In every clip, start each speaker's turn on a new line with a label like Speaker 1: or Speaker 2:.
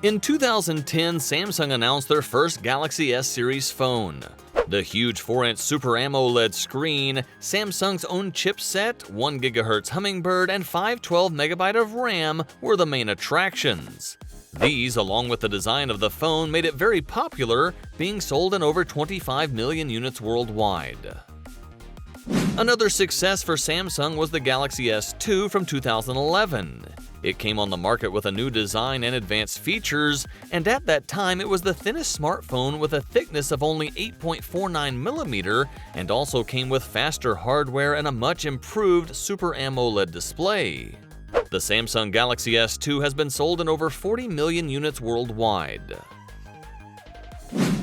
Speaker 1: In 2010, Samsung announced their first Galaxy S series phone. The huge 4-inch Super AMOLED screen, Samsung's own chipset, 1 GHz Hummingbird, and 512 MB of RAM were the main attractions. These, along with the design of the phone, made it very popular, being sold in over 25 million units worldwide. Another success for Samsung was the Galaxy S22 from 2011. It came on the market with a new design and advanced features, and at that time it was the thinnest smartphone with a thickness of only 8.49mm and also came with faster hardware and a much improved Super AMOLED display. The Samsung Galaxy S22 has been sold in over 40 million units worldwide.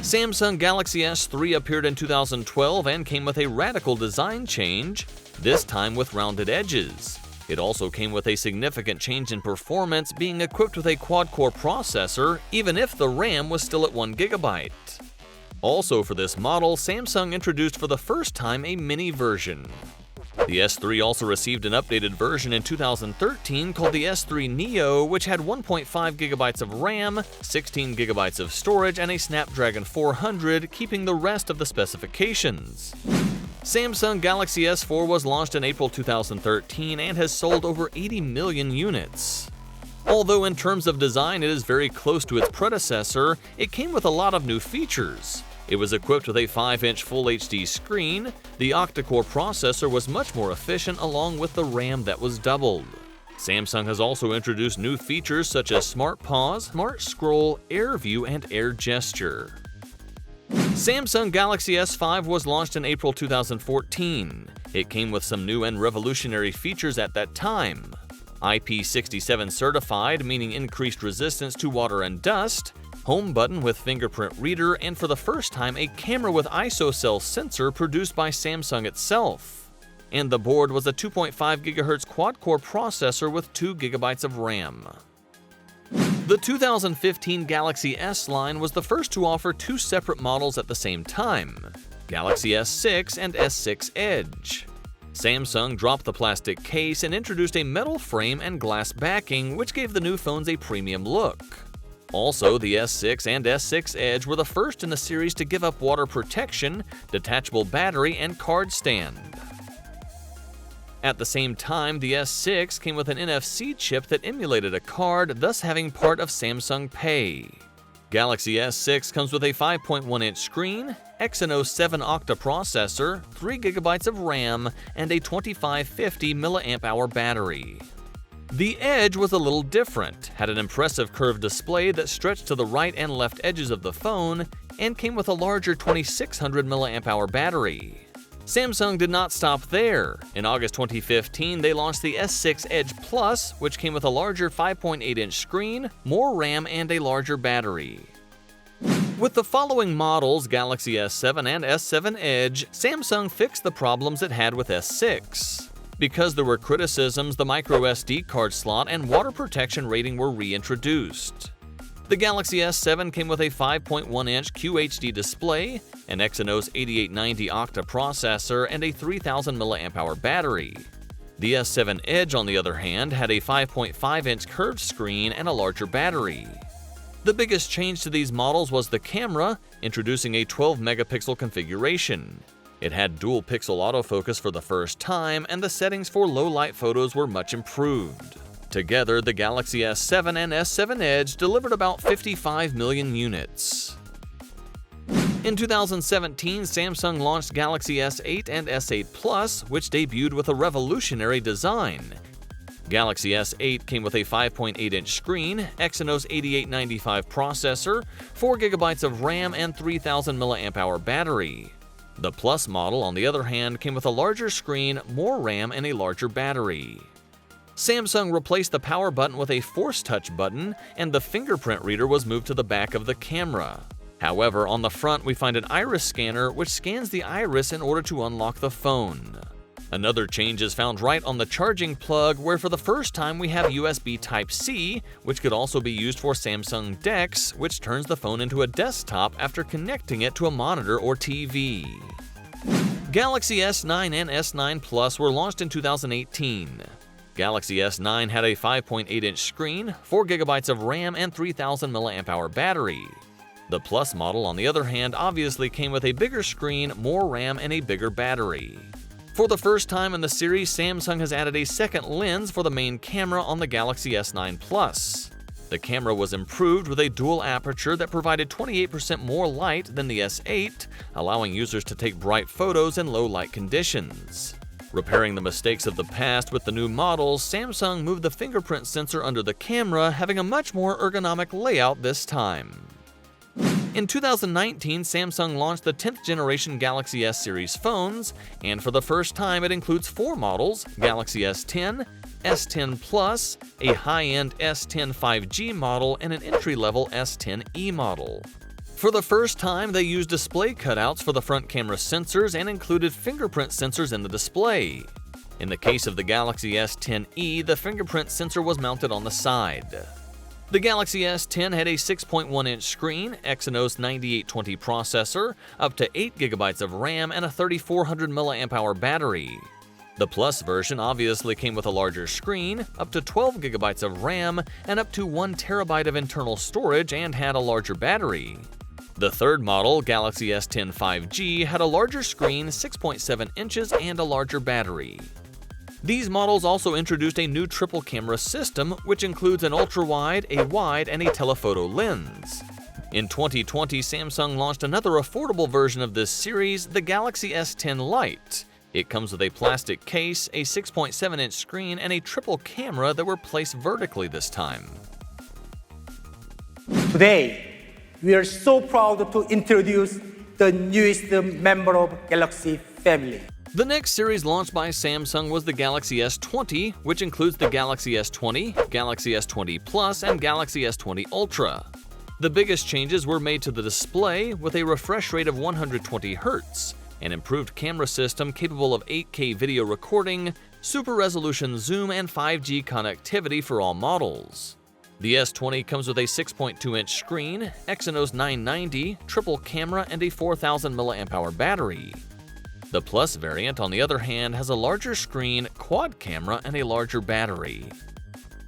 Speaker 1: Samsung Galaxy S3 appeared in 2012 and came with a radical design change, this time with rounded edges. It also came with a significant change in performance, being equipped with a quad-core processor, even if the RAM was still at 1 GB. Also for this model, Samsung introduced for the first time a mini version. The S3 also received an updated version in 2013 called the S3 Neo, which had 1.5 GB of RAM, 16 GB of storage, and a Snapdragon 400, keeping the rest of the specifications. Samsung Galaxy S4 was launched in April 2013 and has sold over 80 million units. Although in terms of design it is very close to its predecessor, it came with a lot of new features. It was equipped with a 5-inch Full HD screen, the octa-core processor was much more efficient along with the RAM that was doubled. Samsung has also introduced new features such as Smart Pause, Smart Scroll, Air View, and Air Gesture. Samsung Galaxy S5 was launched in April 2014. It came with some new and revolutionary features at that time. IP67 certified, meaning increased resistance to water and dust, home button with fingerprint reader, and for the first time a camera with ISOCELL sensor produced by Samsung itself. And the board was a 2.5 GHz quad-core processor with 2 GB of RAM. The 2015 Galaxy S line was the first to offer two separate models at the same time, Galaxy S6 and S6 Edge. Samsung dropped the plastic case and introduced a metal frame and glass backing, which gave the new phones a premium look. Also, the S6 and S6 Edge were the first in the series to give up water protection, detachable battery, and card stand. At the same time, the S6 came with an NFC chip that emulated a card, thus having part of Samsung Pay. Galaxy S6 comes with a 5.1-inch screen, Exynos 7 Octa processor, 3 GB of RAM, and a 2550 mAh battery. The Edge was a little different, had an impressive curved display that stretched to the right and left edges of the phone, and came with a larger 2600 mAh battery. Samsung did not stop there. In August 2015, they launched the S6 Edge Plus, which came with a larger 5.8-inch screen, more RAM, and a larger battery. With the following models, Galaxy S7 and S7 Edge, Samsung fixed the problems it had with S6. Because there were criticisms, the microSD card slot and water protection rating were reintroduced. The Galaxy S7 came with a 5.1-inch QHD display, an Exynos 8890 Octa processor, and a 3000 mAh battery. The S7 Edge, on the other hand, had a 5.5-inch curved screen and a larger battery. The biggest change to these models was the camera, introducing a 12-megapixel configuration. It had dual-pixel autofocus for the first time, and the settings for low-light photos were much improved. Together, the Galaxy S7 and S7 Edge delivered about 55 million units. In 2017, Samsung launched Galaxy S8 and S8 Plus, which debuted with a revolutionary design. Galaxy S8 came with a 5.8-inch screen, Exynos 8895 processor, 4 GB of RAM, and 3000 mAh battery. The Plus model, on the other hand, came with a larger screen, more RAM, and a larger battery. Samsung replaced the power button with a Force Touch button, and the fingerprint reader was moved to the back of the camera. However, on the front we find an iris scanner which scans the iris in order to unlock the phone. Another change is found right on the charging plug, where for the first time we have USB Type-C, which could also be used for Samsung DeX, which turns the phone into a desktop after connecting it to a monitor or TV. Galaxy S9 and S9 Plus were launched in 2018. Galaxy S9 had a 5.8-inch screen, 4 GB of RAM, and 3000 mAh battery. The Plus model, on the other hand, obviously came with a bigger screen, more RAM, and a bigger battery. For the first time in the series, Samsung has added a second lens for the main camera on the Galaxy S9 Plus. The camera was improved with a dual aperture that provided 28% more light than the S8, allowing users to take bright photos in low light conditions. Repairing the mistakes of the past with the new models, Samsung moved the fingerprint sensor under the camera, having a much more ergonomic layout this time. In 2019, Samsung launched the 10th generation Galaxy S series phones, and for the first time it includes 4 models: Galaxy S10, S10 Plus, a high-end S10 5G model, and an entry-level S10e model. For the first time, they used display cutouts for the front camera sensors and included fingerprint sensors in the display. In the case of the Galaxy S10e, the fingerprint sensor was mounted on the side. The Galaxy S10 had a 6.1-inch screen, Exynos 9820 processor, up to 8 GB of RAM, and a 3400 mAh battery. The Plus version obviously came with a larger screen, up to 12 GB of RAM, and up to 1 TB of internal storage, and had a larger battery. The third model, Galaxy S10 5G, had a larger screen, 6.7 inches, and a larger battery. These models also introduced a new triple camera system, which includes an ultra-wide, a wide, and a telephoto lens. In 2020, Samsung launched another affordable version of this series, the Galaxy S10 Lite. It comes with a plastic case, a 6.7-inch screen, and a triple camera that were placed vertically this time.
Speaker 2: Today, we are so proud to introduce the newest member of Galaxy family.
Speaker 1: The next series launched by Samsung was the Galaxy S20, which includes the Galaxy S20, Galaxy S20 Plus, and Galaxy S20 Ultra. The biggest changes were made to the display, with a refresh rate of 120 Hz, an improved camera system capable of 8K video recording, super resolution zoom, and 5G connectivity for all models. The S20 comes with a 6.2-inch screen, Exynos 990, triple camera, and a 4000 mAh battery. The Plus variant, on the other hand, has a larger screen, quad camera, and a larger battery.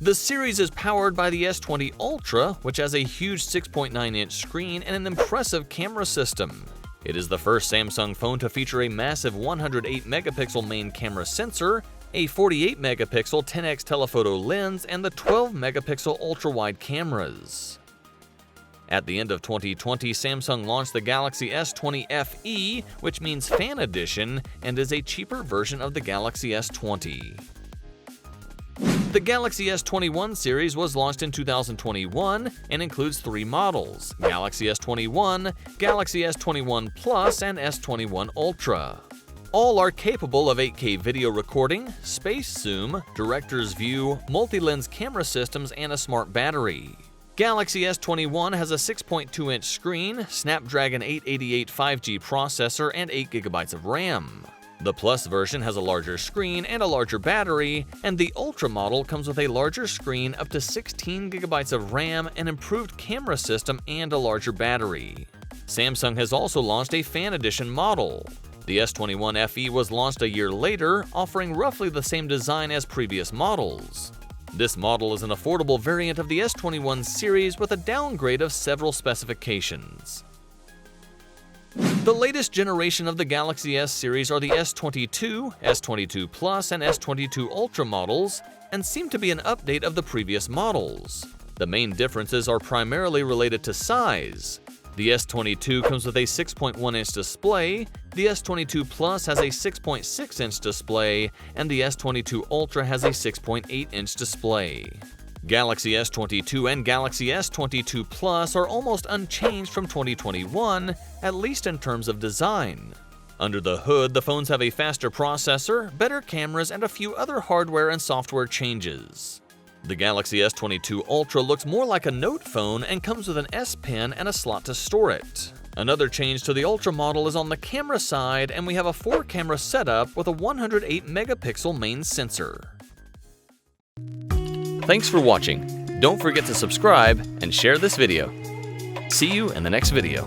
Speaker 1: The series is powered by the S20 Ultra, which has a huge 6.9-inch screen and an impressive camera system. It is the first Samsung phone to feature a massive 108-megapixel main camera sensor, a 48-megapixel 10x telephoto lens, and the 12-megapixel ultra-wide cameras. At the end of 2020, Samsung launched the Galaxy S20 FE, which means Fan Edition, and is a cheaper version of the Galaxy S20. The Galaxy S21 series was launched in 2021 and includes 3 models: Galaxy S21, Galaxy S21 Plus, and S21 Ultra. All are capable of 8K video recording, space zoom, director's view, multi-lens camera systems, and a smart battery. Galaxy S21 has a 6.2-inch screen, Snapdragon 888 5G processor, and 8 GB of RAM. The Plus version has a larger screen and a larger battery, and the Ultra model comes with a larger screen, up to 16 GB of RAM, an improved camera system, and a larger battery. Samsung has also launched a Fan Edition model. The S21 FE was launched a year later, offering roughly the same design as previous models. This model is an affordable variant of the S21 series with a downgrade of several specifications. The latest generation of the Galaxy S series are the S22, S22 Plus, and S22 Ultra models, and seem to be an update of the previous models. The main differences are primarily related to size. The S22 comes with a 6.1-inch display, the S22 Plus has a 6.6-inch display, and the S22 Ultra has a 6.8-inch display. Galaxy S22 and Galaxy S22 Plus are almost unchanged from 2021, at least in terms of design. Under the hood, the phones have a faster processor, better cameras, and a few other hardware and software changes. The Galaxy S22 Ultra looks more like a Note phone and comes with an S Pen and a slot to store it. Another change to the Ultra model is on the camera side, and we have a 4-camera setup with a 108-megapixel main sensor. Thanks for watching. Don't forget to subscribe and share this video. See you in the next video.